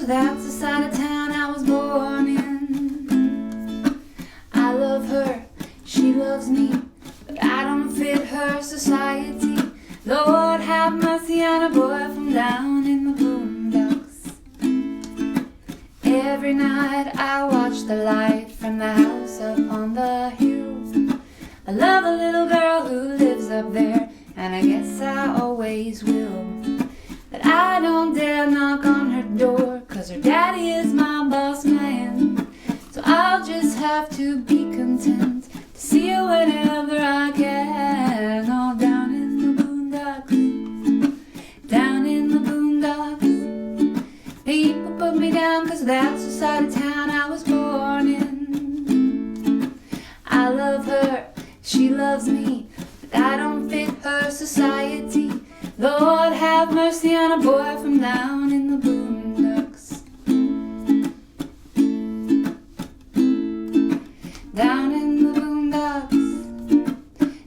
'cause that's the side of town I was born in. I love her, she loves me, but I don't fit her society. Lord have mercy on a boy from down in the Boondocks. Every night I watch the light from the house up on the hill. I love a little girl who lives up there, and I guess I always will. But I don't dare knock on her door, 'cause her daddy is my boss man. So I'll just have to be content to see her whenever I can. All down in the boondocks, down in the boondocks. People put me down 'cause that's the side of town I was born in. I love her, she loves me, but I don't fit her society. Lord have mercy on a boy from down in the Boondocks. Down in the Boondocks,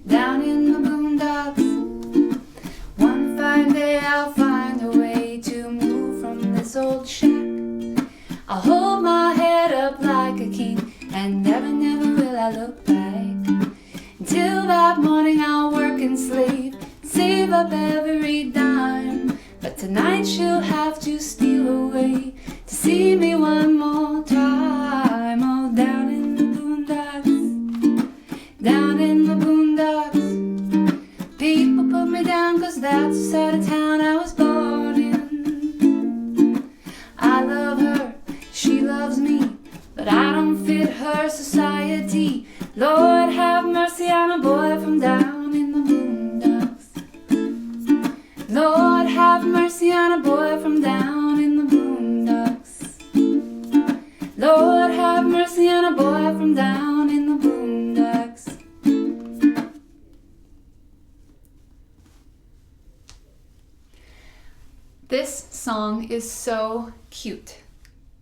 down in the Boondocks. One fine day I'll find a way to move from this old shack. I'll hold my head up like a king, and never, never will I look back. Until that morning I'll work and slave, save up every dime. But tonight she'll have to steal away to see me one more time. Oh, down in the boondocks, down in the boondocks. People put me down 'cause that's the side of town I was born in. I love her, she loves me, but I don't fit her society. Lord have mercy on a boy from down in the boondocks. Lord have mercy on a boy from down in the boondocks. Lord have mercy on a boy from down in the boondocks. This song is so cute.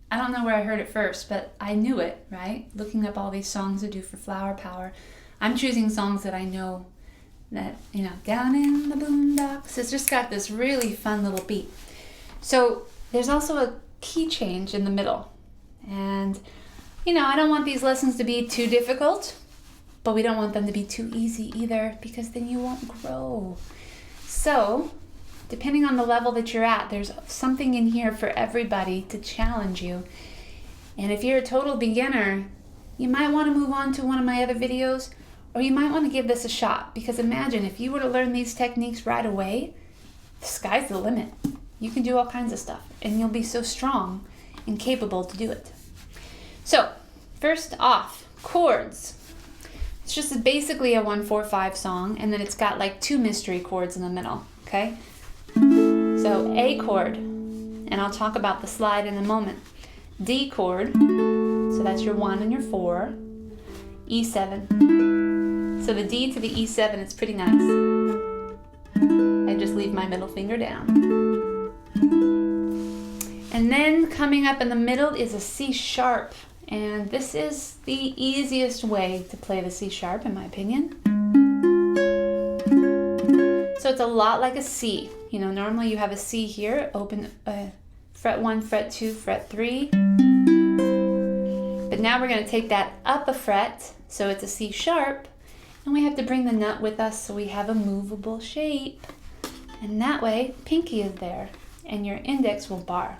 I don't know where I heard it first, but I knew it, right? Looking up all these songs to do for Flower Power. I'm choosing songs that I know that, down in the boondocks. It's just got this really fun little beat. So there's also a key change in the middle. And, I don't want these lessons to be too difficult, but we don't want them to be too easy either, because then you won't grow. So, depending on the level that you're at, there's something in here for everybody to challenge you. And if you're a total beginner, you might want to move on to one of my other videos, or you might want to give this a shot, because imagine if you were to learn these techniques right away, the sky's the limit. You can do all kinds of stuff, and you'll be so strong and capable to do it. So, first off, chords. It's just basically a 1-4-5 song, and then it's got like 2 mystery chords in the middle, okay? So A chord, and I'll talk about the slide in a moment. D chord, so that's your 1 and your 4. E7. So the D to the E7 is pretty nice. I just leave my middle finger down. And then coming up in the middle is a C sharp, and this is the easiest way to play the C sharp in my opinion. So it's a lot like a C. Normally you have a C here, open fret 1, fret 2, fret 3. But now we're going to take that up a fret, so it's a C sharp, and we have to bring the nut with us so we have a movable shape. And that way, pinky is there, and your index will bar.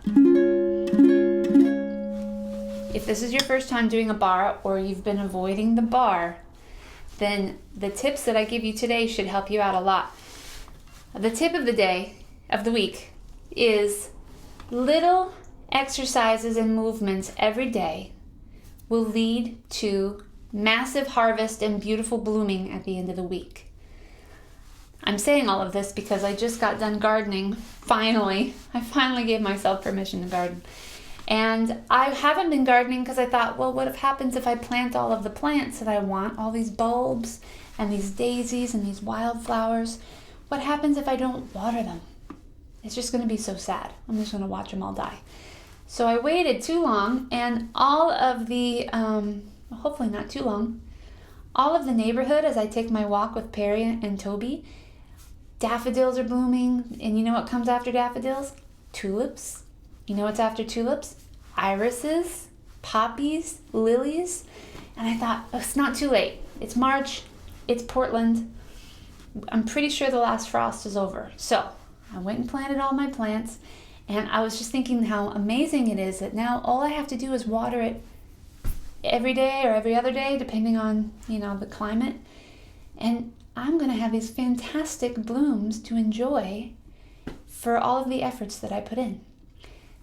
If this is your first time doing a bar, or you've been avoiding the bar, then the tips that I give you today should help you out a lot. The tip of the day, of the week, is little exercises and movements every day will lead to massive harvest and beautiful blooming at the end of the week. I'm saying all of this because I just got done gardening, finally. I finally gave myself permission to garden. And I haven't been gardening because I thought, well, what happens if I plant all of the plants that I want, all these bulbs and these daisies and these wildflowers? What happens if I don't water them? It's just going to be so sad. I'm just going to watch them all die. So I waited too long, and all of the, hopefully not too long, all of the neighborhood as I take my walk with Perry and Toby, daffodils are blooming, and you know what comes after daffodils? Tulips. You know what's after tulips? Irises, poppies, lilies. And I thought, oh, it's not too late. It's March, it's Portland. I'm pretty sure the last frost is over. So I went and planted all my plants, and I was just thinking how amazing it is that now all I have to do is water it every day or every other day, depending on, the climate. And I'm going to have these fantastic blooms to enjoy for all of the efforts that I put in.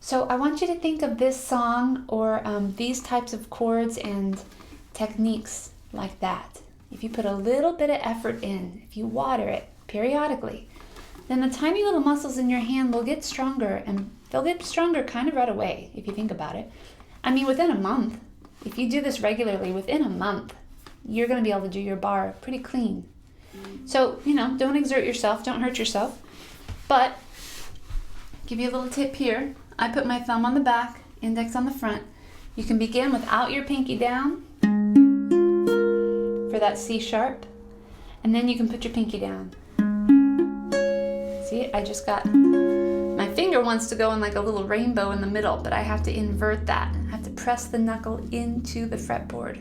So I want you to think of this song or these types of chords and techniques like that. If you put a little bit of effort in, if you water it periodically, then the tiny little muscles in your hand will get stronger, and they'll get stronger kind of right away if you think about it. I mean, within a month, if you do this regularly, within a month, you're going to be able to do your bar pretty clean. So, don't exert yourself, don't hurt yourself. But, give you a little tip here. I put my thumb on the back, index on the front. You can begin without your pinky down for that C sharp, and then you can put your pinky down. See, I just got, my finger wants to go in like a little rainbow in the middle, but I have to invert that. I have to press the knuckle into the fretboard.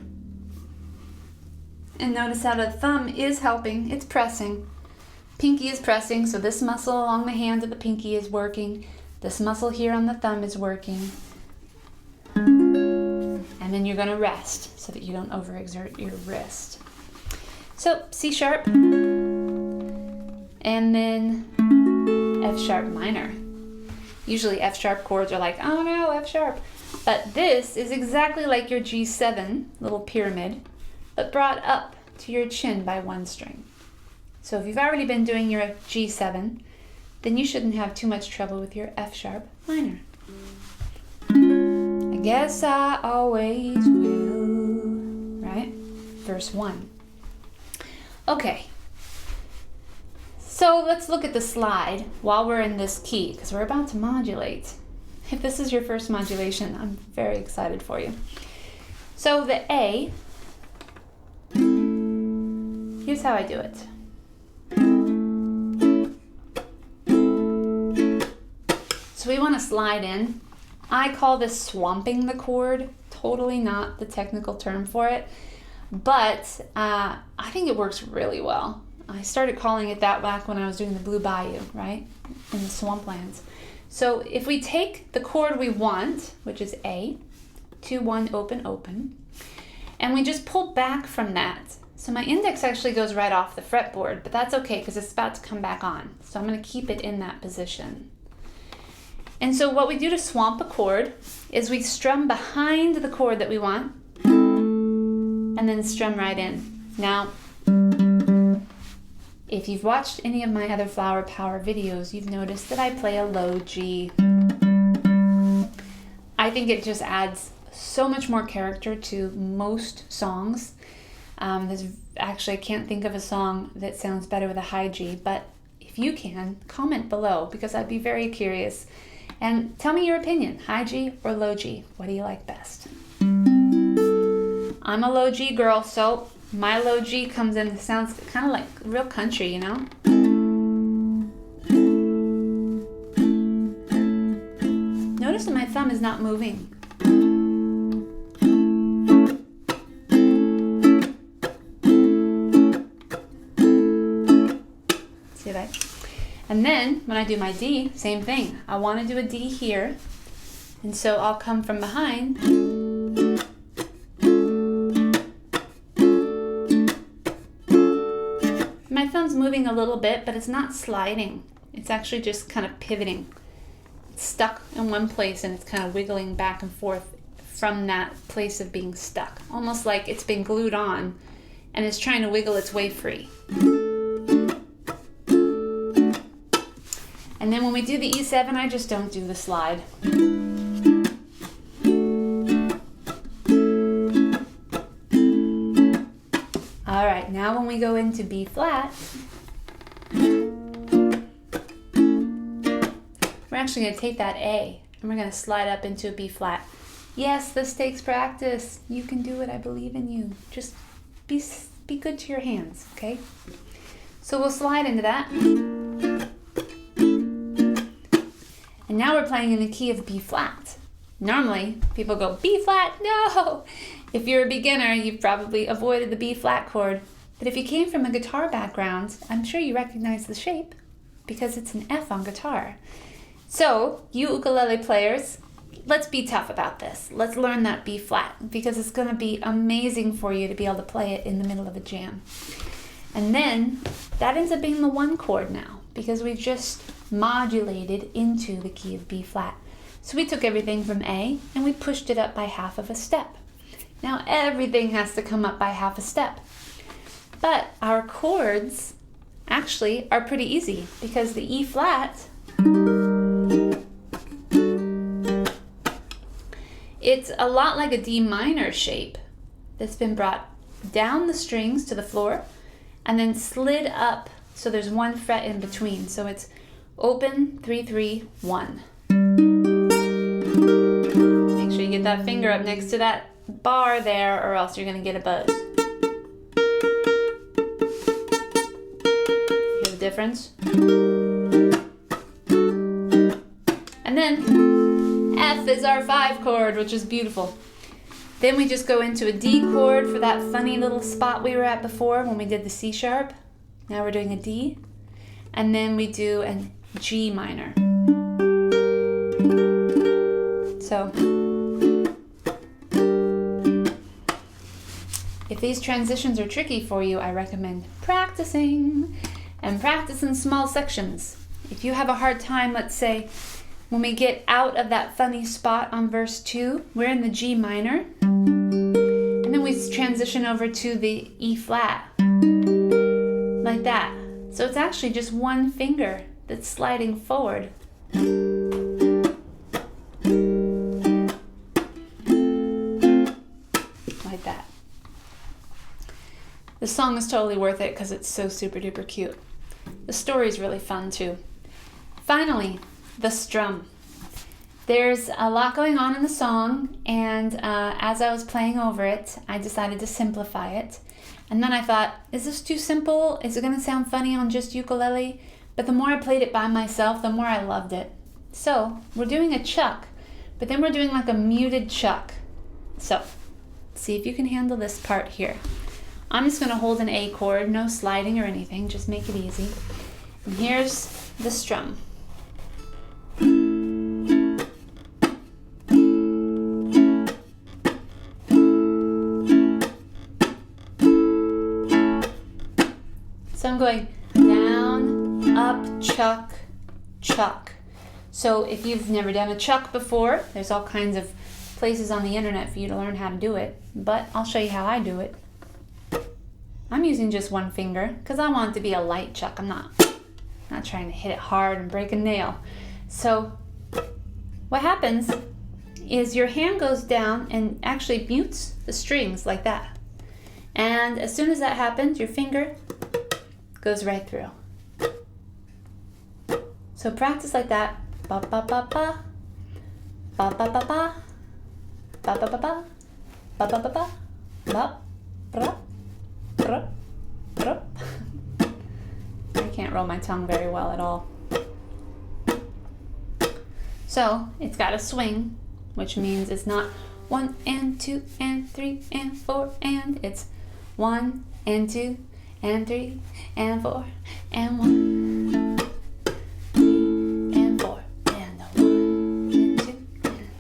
And notice how the thumb is helping, it's pressing. Pinky is pressing, so this muscle along the hand of the pinky is working. This muscle here on the thumb is working. And then you're going to rest so that you don't overexert your wrist. So C sharp, and then F sharp minor. Usually F sharp chords are like, oh no, F sharp. But this is exactly like your G7, little pyramid, but brought up to your chin by one string. So if you've already been doing your G7, then you shouldn't have too much trouble with your F sharp minor. I guess I always will, right? Verse 1. Okay, so let's look at the slide while we're in this key, because we're about to modulate. If this is your first modulation, I'm very excited for you. So the A, here's how I do it. So we want to slide in. I call this swamping the chord, totally not the technical term for it. But I think it works really well. I started calling it that back when I was doing the Blue Bayou, right? In the swamplands. So if we take the chord we want, which is A, 2, 1, open, open, and we just pull back from that. So my index actually goes right off the fretboard, but that's okay because it's about to come back on. So I'm going to keep it in that position. And so what we do to swamp a chord is we strum behind the chord that we want, and then strum right in. Now, if you've watched any of my other flower power videos, you've noticed that I play a low G. I think it just adds so much more character to most songs. Actually, I can't think of a song that sounds better with a high G, but if you can, comment below because I'd be very curious. And tell me your opinion, high G or low G? What do you like best? I'm a low G girl, so my low G comes in, sounds kind of like real country, you know? Notice that my thumb is not moving. See that? And then when I do my D, same thing. I want to do a D here, and so I'll come from behind. My thumb's moving a little bit, but it's not sliding. It's actually just kind of pivoting. It's stuck in one place and it's kind of wiggling back and forth from that place of being stuck. Almost like it's been glued on and it's trying to wiggle its way free. And then when we do the E7, I just don't do the slide. All right, now when we go into B flat, we're actually going to take that A and we're going to slide up into a B flat. Yes, this takes practice. You can do it. I believe in you. Just be good to your hands, okay? So we'll slide into that. And now we're playing in the key of B flat. Normally, people go, B flat, no! If you're a beginner, you've probably avoided the B flat chord. But if you came from a guitar background, I'm sure you recognize the shape because it's an F on guitar. So, you ukulele players, let's be tough about this. Let's learn that B flat because it's going to be amazing for you to be able to play it in the middle of a jam. And then that ends up being the 1 chord now because we've just modulated into the key of B flat. So we took everything from A and we pushed it up by half of a step. Now everything has to come up by half a step. But our chords actually are pretty easy because the E flat, it's a lot like a D minor shape that's been brought down the strings to the floor and then slid up so there's 1 fret in between. So it's open, 3, 3, 1. Make sure you get that finger up next to that bar there or else you're going to get a buzz. Hear the difference? And then F is our 5 chord, which is beautiful. Then we just go into a D chord for that funny little spot we were at before when we did the C sharp. Now we're doing a D. And then we do a G minor. So, if these transitions are tricky for you, I recommend practicing and practice in small sections. If you have a hard time, let's say, when we get out of that funny spot on verse 2, we're in the G minor, and then we transition over to the E flat, like that. So it's actually just 1 finger that's sliding forward. Like that. The song is totally worth it because it's so super duper cute. The story's really fun too. Finally, the strum. There's a lot going on in the song, and as I was playing over it, I decided to simplify it. And then I thought, is this too simple? Is it going to sound funny on just ukulele? But the more I played it by myself, the more I loved it. So, we're doing a chuck, but then we're doing like a muted chuck. So, see if you can handle this part here. I'm just going to hold an A chord, no sliding or anything, just make it easy. And here's the strum. So I'm going down, up, chuck, chuck. So if you've never done a chuck before, there's all kinds of places on the internet for you to learn how to do it, but I'll show you how I do it. I'm using just 1 finger because I want it to be a light chuck. I'm not trying to hit it hard and break a nail. So what happens is your hand goes down and actually mutes the strings like that. And as soon as that happens, your finger goes right through. So practice like that. Ba ba ba ba. Ba ba ba ba. Ba ba ba ba. Ba ba ba ba. Ba ba. I can't roll my tongue very well at all. So it's got a swing, which means it's not 1 and 2 and 3 and 4 and it's 1 and 2 and 3 and 4 and 1, 3 and 4 and 1 and 2 and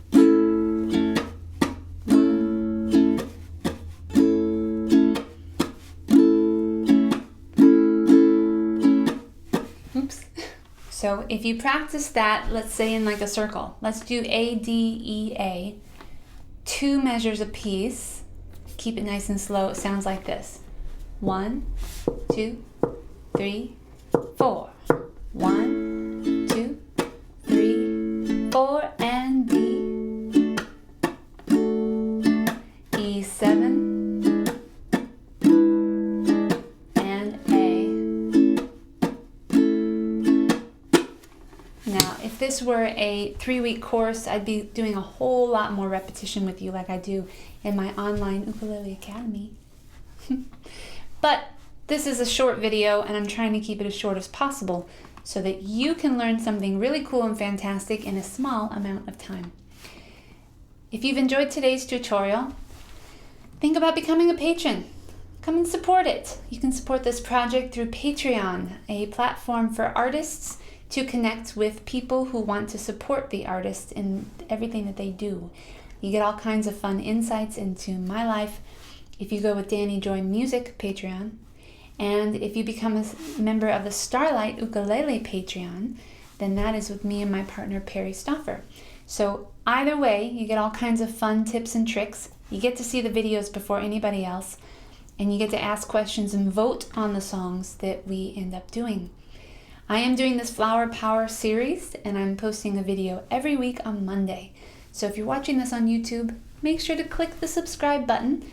1. Oops. So if you practice that, let's say in like a circle, let's do A, D, E, A, 2 measures a piece. Keep it nice and slow. It sounds like this. 1, 2, 3, 4. 1, 2, 3, 4, and D. E7 and A. Now, if this were a 3-week course, I'd be doing a whole lot more repetition with you like I do in my online Ukulele Academy. But this is a short video and I'm trying to keep it as short as possible. so that you can learn something really cool and fantastic in a small amount of time. If you've enjoyed today's tutorial, think about becoming a patron. Come and support it. You can support this project through Patreon, a platform for artists to connect with people who want to support the artist in everything that they do. You get all kinds of fun insights into my life if you go with Dani Joy Music Patreon. And if you become a member of the Starlight Ukulele Patreon, then that is with me and my partner Perry Stauffer. So either way, you get all kinds of fun tips and tricks. You get to see the videos before anybody else, and you get to ask questions and vote on the songs that we end up doing. I am doing this Flower Power series, and I'm posting a video every week on Monday. So if you're watching this on YouTube, make sure to click the subscribe button,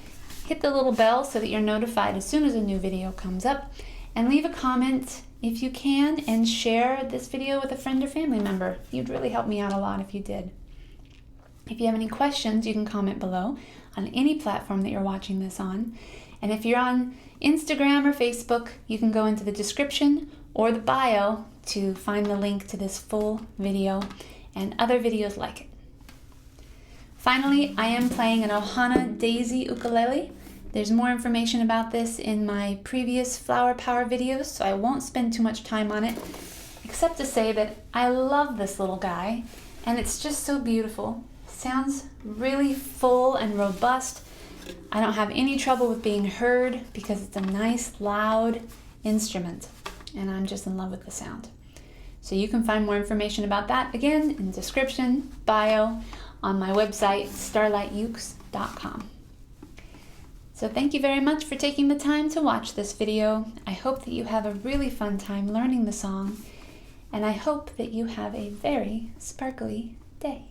hit the little bell so that you're notified as soon as a new video comes up, and leave a comment if you can, and share this video with a friend or family member. You'd really help me out a lot if you did. If you have any questions, you can comment below on any platform that you're watching this on. And if you're on Instagram or Facebook, you can go into the description or the bio to find the link to this full video and other videos like it. Finally, I am playing an Ohana Daisy ukulele. There's more information about this in my previous Flower Power videos, so I won't spend too much time on it, except to say that I love this little guy, and it's just so beautiful. Sounds really full and robust. I don't have any trouble with being heard because it's a nice, loud instrument, and I'm just in love with the sound. So you can find more information about that, again, in the description, bio, on my website, starlightukes.com. So thank you very much for taking the time to watch this video. I hope that you have a really fun time learning the song, and I hope that you have a very sparkly day.